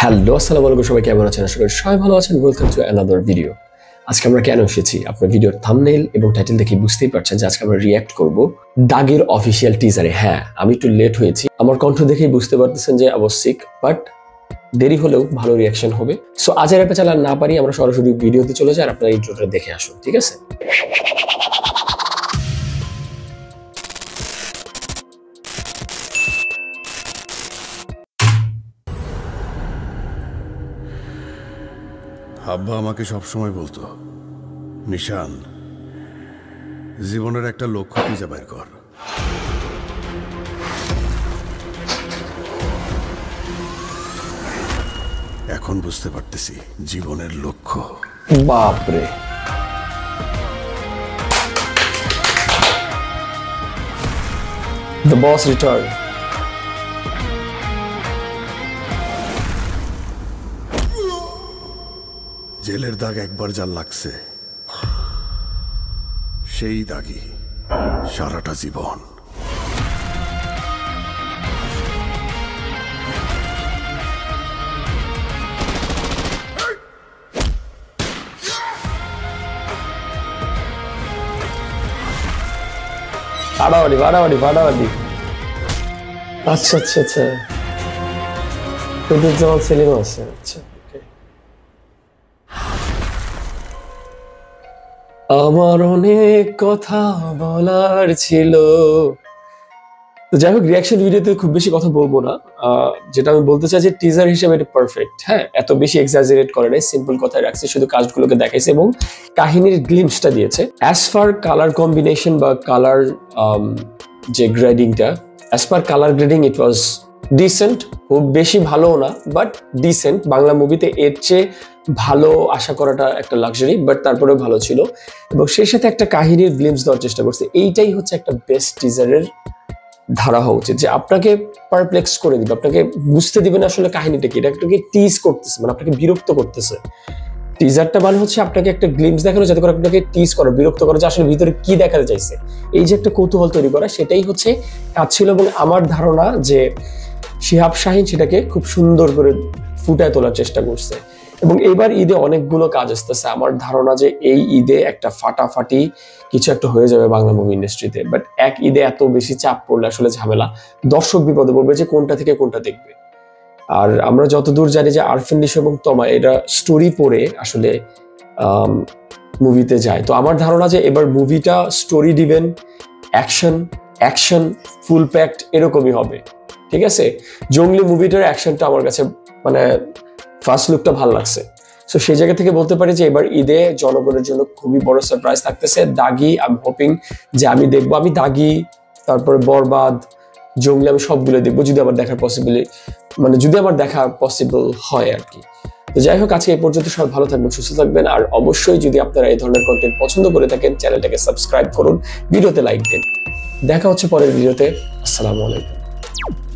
Hello আসসালামু আলাইকুম, সবাই কেমন আছেন? আশা করি সবাই ভালো আছেন। Welcome to another video. আজকে আমরা কেন এসেছি আপনার ভিডিওর থাম্বনেইল এবং টাইটেল দেখে বুঝতেই পারছেন যে আজকে আমরা রিয়্যাক্ট করব দাগের অফিসিয়াল টিজারে। হ্যাঁ, আমি একটু লেট হয়েছি, আমার কণ্ঠ দেখেই বুঝতে পারতেছেন যে আই ওয়াজ সিক, বাট দেরি হলেও ভালো রিয়াকশন হবে। সো আজ আর পেছালা না পারি, আমরা সরাসরি ভিডিওতে চলে যাই আর আপনারা ইন্ট্রোটা দেখে আসুন, ঠিক আছে? আব্বা আমাকে সবসময় বলতো, নিশান, জীবনের একটা লক্ষ্য খুঁজে বের কর। এখন বুঝতে পারতেছি জীবনের লক্ষ্য। বাপরে, দ্য বস রিটার্ন। জেলের দাগ একবার যা লাগছে, সেই দাগই সারাটা জীবন। বাড়াবাড়ি। আচ্ছা আচ্ছা আচ্ছা, জামাল সেলিম আছে। আচ্ছা, আমার অনেক কথা বলার ছিল। তো যাই হোক, রিয়াকশন ভিডিওতে খুব বেশি কথা বলবো না। যেটা আমি বলতে চাই যে টিজার হিসেবে এটা পারফেক্ট। হ্যাঁ, এত বেশি এক্সাজারেট করে নাই, সিম্পল কথায় রাখছে, শুধু কাজগুলোকে দেখাইছে এবং কাহিনীর গ্লিমসটা দিয়েছে। অ্যাজ ফার কালার কম্বিনেশন বা কালার যে গ্রেডিংটা, অ্যাজ পার কালার গ্রেডিং ইট ওয়াজ ডিসেন্ট। খুব বেশি ভালো না, বাট ডিসেন্ট। বাংলা মুভিতে এর চেয়ে ভালো আশা করাটা একটা লাক্সারি, বাট তারপরেও ভালো ছিল এবং সেই সাথে একটা কাহিনীর গ্লিমস দেওয়ার চেষ্টা করছে। এইটাই হচ্ছে একটা বেস্ট টিজারের ধারা হওয়া উচিত, যে আপনাকে পারপ্লেক্স করে দিবে, আপনাকে বুঝতে দিবেন আসলে কাহিনীটা কি। এটা আপনাকে টিজ করতেছে, মানে আপনাকে বিরক্ত করতেছে। টিজারটা মানে হচ্ছে আপনাকে একটা গ্লিমস দেখানো, যাতে করে আপনাকে টিজ করা, বিরক্ত করা, যে আসলে ভিতরে কি দেখাতে চাইছে, এই যে একটা কৌতূহল তৈরি করা, সেটাই হচ্ছে কাজ ছিল। এবং আমার ধারণা যে শিহাব শাহিন সেটাকে খুব সুন্দর করে ফুটায় তোলার চেষ্টা করছে। এবং এবার ঈদে অনেকগুলো কাজ আসতেছে। আমার ধারণা যে এই ঈদে একটা ফাটাফাটি কিছু একটা হয়ে যাবে বাংলা মুভি ইন্ডাস্ট্রিতে। বাট এক ঈদে এত বেশি চাপ পড়লে আসলে ঝামেলা, দর্শক বিপদে পড়বে যে কোনটা থেকে কোনটা দেখবে। আর আমরা যতদূর জানি যে আরফিন নিশো এবং তমা এরা স্টোরি পড়ে আসলে মুভিতে যায়। তো আমার ধারণা যে এবার মুভিটা স্টোরি ডিভেন, অ্যাকশন ফুল প্যাকড এরকমই হবে, ঠিক আছে? জঙ্গলি মুভিটার অ্যাকশনটা আমার কাছে মানে ফার্স্ট লুকটা ভালো লাগছে। সো সেই জায়গা থেকে বলতে পারি যে এবার ঈদে জনগণের জন্য খুবই বড় সারপ্রাইজ থাকতেছে। দাগি আই এম হোপিং যে আমি দেখবো। আমি দাগি, তারপরে বরবাদ, জঙ্গলি, আমি সবগুলো দেখবো যদি আমার দেখা পসিবল হয় আর কি। তো যাই হোক, আজকে এই পর্যন্ত সবাই ভালো থাকবেন, সুস্থ থাকবেন। আর অবশ্যই যদি আপনারা এই ধরনের কন্টেন্ট পছন্দ করে থাকেন, চ্যানেলটাকে সাবস্ক্রাইব করুন, ভিডিওতে লাইক দিন। দেখা হচ্ছে পরের ভিডিওতে। আসসালামু আলাইকুম।